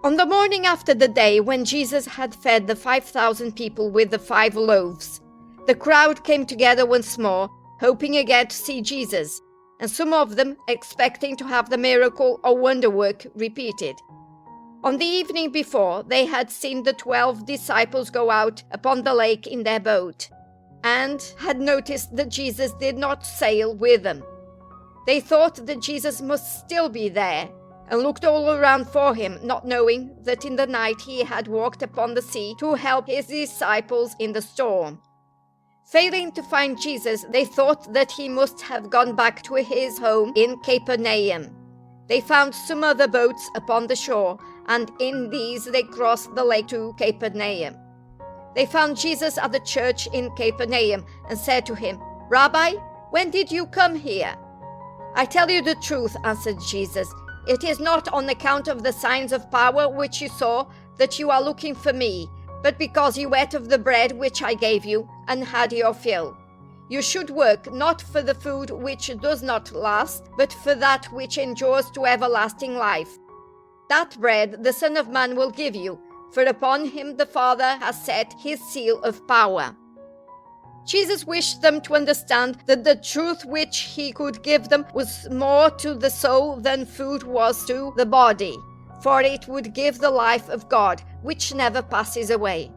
On the morning after the day when Jesus had fed the 5,000 people with the 5 loaves, the crowd came together once more, hoping again to see Jesus, and some of them expecting to have the miracle or wonder work repeated. On the evening before, they had seen the 12 disciples go out upon the lake in their boat, and had noticed that Jesus did not sail with them. They thought that Jesus must still be there, and looked all around for him, not knowing that in the night he had walked upon the sea to help his disciples in the storm. Failing to find Jesus, they thought that he must have gone back to his home in Capernaum. They found some other boats upon the shore, and in these they crossed the lake to Capernaum. They found Jesus at the church in Capernaum and said to him, "Rabbi, when did you come here?" "I tell you the truth," answered Jesus. "It is not on account of the signs of power which you saw that you are looking for me, but because you ate of the bread which I gave you and had your fill. You should work not for the food which does not last, but for that which endures to everlasting life. That bread the Son of Man will give you, for upon him the Father has set his seal of power." Jesus wished them to understand that the truth which he could give them was more to the soul than food was to the body, for it would give the life of God, which never passes away.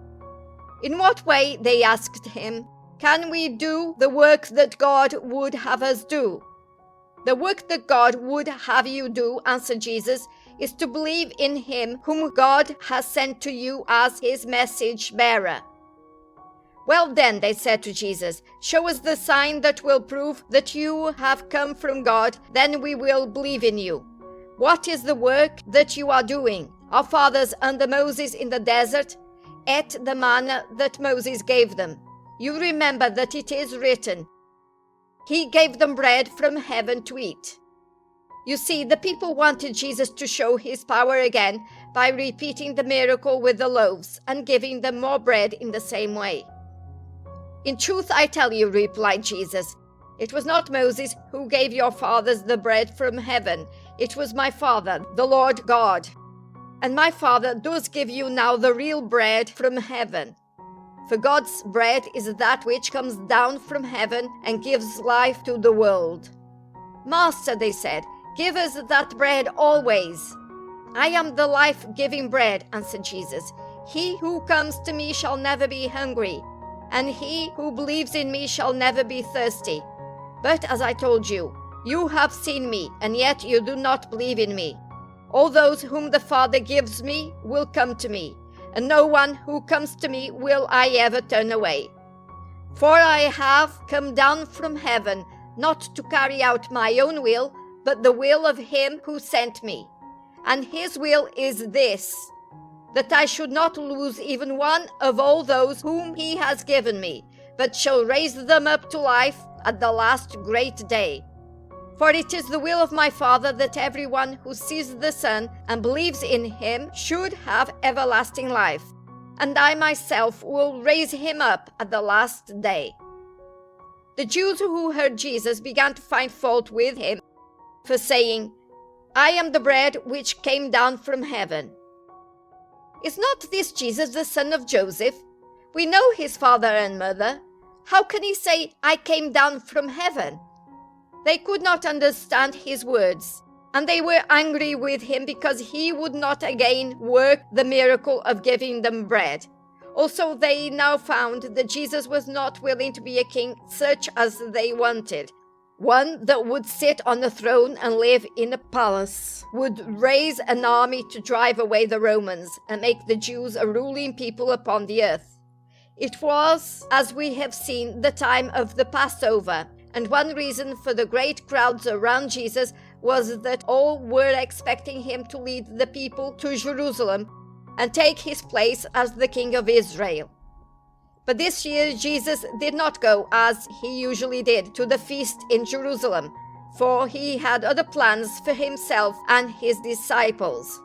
"In what way," they asked him, "can we do the work that God would have us do?" "The work that God would have you do," answered Jesus, "is to believe in him whom God has sent to you as his message bearer." "Well then," they said to Jesus, "show us the sign that will prove that you have come from God, then we will believe in you. What is the work that you are doing? Our fathers under Moses in the desert ate the manna that Moses gave them. You remember that it is written, 'He gave them bread from heaven to eat.'" You see, the people wanted Jesus to show his power again by repeating the miracle with the loaves and giving them more bread in the same way. "In truth, I tell you," replied Jesus, "it was not Moses who gave your fathers the bread from heaven. It was my Father, the Lord God. And my Father does give you now the real bread from heaven. For God's bread is that which comes down from heaven and gives life to the world." "Master," they said, "give us that bread always." "I am the life-giving bread," answered Jesus. "He who comes to me shall never be hungry, and he who believes in me shall never be thirsty. But as I told you, you have seen me, and yet you do not believe in me. All those whom the Father gives me will come to me, and no one who comes to me will I ever turn away. For I have come down from heaven, not to carry out my own will, but the will of him who sent me. And his will is this, that I should not lose even one of all those whom he has given me, but shall raise them up to life at the last great day. For it is the will of my Father that everyone who sees the Son and believes in him should have everlasting life, and I myself will raise him up at the last day." The Jews who heard Jesus began to find fault with him for saying, "I am the bread which came down from heaven." "Is not this Jesus the son of Joseph? We know his father and mother. How can he say, 'I came down from heaven'?" They could not understand his words, and they were angry with him because he would not again work the miracle of giving them bread. Also, they now found that Jesus was not willing to be a king such as they wanted. One that would sit on a throne and live in a palace, would raise an army to drive away the Romans and make the Jews a ruling people upon the earth. It was, as we have seen, the time of the Passover, and one reason for the great crowds around Jesus was that all were expecting him to lead the people to Jerusalem and take his place as the King of Israel. But this year Jesus did not go, as he usually did, to the feast in Jerusalem, for he had other plans for himself and his disciples.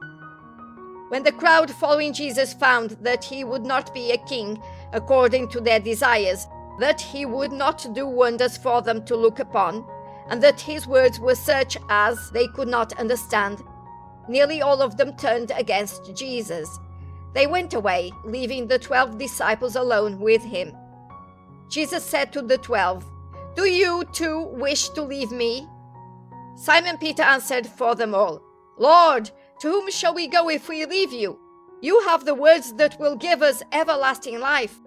When the crowd following Jesus found that he would not be a king according to their desires, that he would not do wonders for them to look upon, and that his words were such as they could not understand, nearly all of them turned against Jesus. They went away, leaving the 12 disciples alone with him. Jesus said to the 12, "Do you too wish to leave me?" Simon Peter answered for them all, "Lord, to whom shall we go if we leave you? You have the words that will give us everlasting life.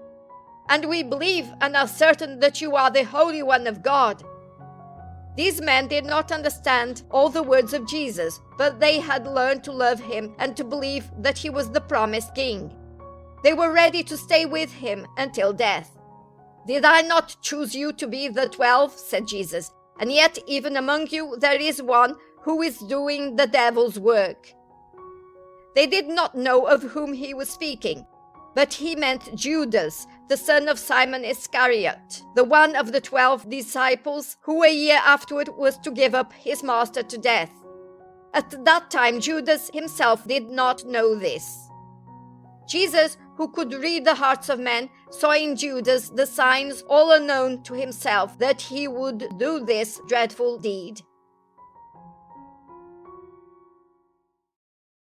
And we believe and are certain that you are the Holy One of God." These men did not understand all the words of Jesus, but they had learned to love him and to believe that he was the promised king. They were ready to stay with him until death. "Did I not choose you to be the 12?" said Jesus. "And yet even among you there is one who is doing the devil's work." They did not know of whom he was speaking, but he meant Judas, the son of Simon Iscariot, the one of the 12 disciples who a year afterward was to give up his master to death. At that time, Judas himself did not know this. Jesus, who could read the hearts of men, saw in Judas the signs all unknown to himself that he would do this dreadful deed.